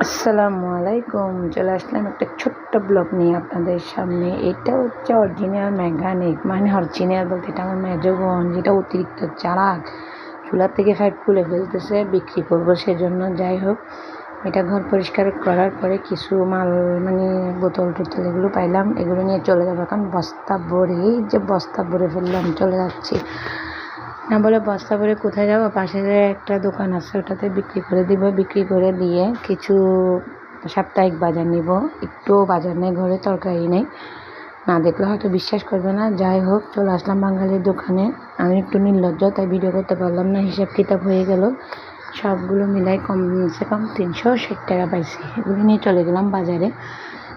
আসসালামু আলাইকুম। চলে আসলাম একটা ছোট্ট ব্লগ নিয়ে আপনাদের সামনে। এটা হচ্ছে অরিজিনাল মেকানিক, মানে অরিজিনাল বলতে এটা আমার মেজো বোন, যেটা অতিরিক্ত চালাক। চুলা থেকে পাইপ খুলে ফেলতেছে, বিক্রি করবো সেজন্য। যাই হোক, এটা ঘর পরিষ্কার করার পরে কিছু মাল, মানে বোতল টোতল এগুলো পাইলাম, এগুলো নিয়ে চলে যাবো। এখন বস্তা ভরে ফেললাম, চলে যাচ্ছি। না বলে বস্তা ভরে কোথায় যাবো, পাশে যে একটা দোকান আছে ওটাতে বিক্রি করে দিব। বিক্রি করে দিয়ে কিছু সাপ্তাহিক বাজার নিব। একটু বাজার নেই, ঘরে তরকারি নেই, না দেখলে হয়তো বিশ্বাস করবে না। যাই হোক, চলে আসলাম বাঙালির দোকানে। আমি একটু নির্লজ্জ, তাই ভিডিও করতে পারলাম না। হিসাব কিতাব হয়ে গেল, সবগুলো মিলাই কমসে কম 360 টাকা পাইছি। এগুলো নিয়ে চলে গেলাম বাজারে।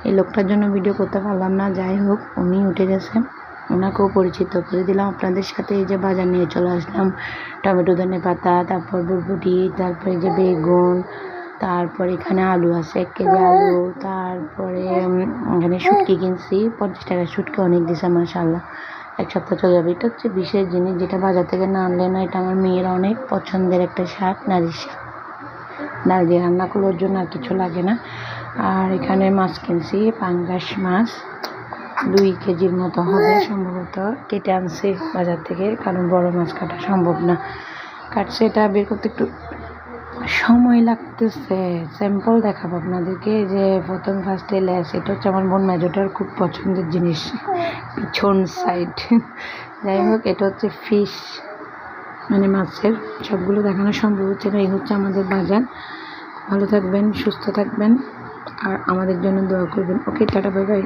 এই লোকটার জন্য ভিডিও করতে পারলাম না। যাই হোক, উনি উঠে গেছে, ওনাকেও পরিচিত করে দিলাম আপনাদের সাথে। এই যে বাজার নিয়ে চলে আসলাম, টমেটো, ধনে পাতা, তারপর বরবটি, তারপরে যে বেগুন, তারপর এখানে আলু আছে 1 কেজি আলু, তারপরে এখানে শুটকি কিনছি 50 টাকা শুটকি, অনেক দিছে মাশাআল্লাহ, 1 সপ্তাহ চলে যাবে। এটা হচ্ছে বিশেষ জিনিস, যেটা বাজার থেকে না আনলে না। এটা আমার মেয়ের অনেক পছন্দের একটা শাক, নারীর শাক। ডাল দিয়ে রান্না করলে জন্য আর কিছু লাগে না। আর এখানে মাছ কিনছি, পাঙ্গাস মাছ 2 কেজির মতো হবে সম্ভবত। কেটে আনছি বাজার থেকে, কারণ বড় মাছ কাটা সম্ভব না। কাটছে, এটা বের করতে একটু সময় লাগতেছে। স্যাম্পল দেখাবো আপনাদেরকে। যে প্রথম ফার্স্টে লেস, এটা হচ্ছে আমার বোন মেজোটার খুব পছন্দের জিনিস, পিছন সাইড। যাই হোক, এটা হচ্ছে ফিশ, মানে মাছের। সবগুলো দেখানো সম্ভব হচ্ছে না। এই হচ্ছে আমাদের বাজার। ভালো থাকবেন, সুস্থ থাকবেন, আর আমাদের জন্য দোয়া করবেন। ওকে, টাটা, বাই বাই।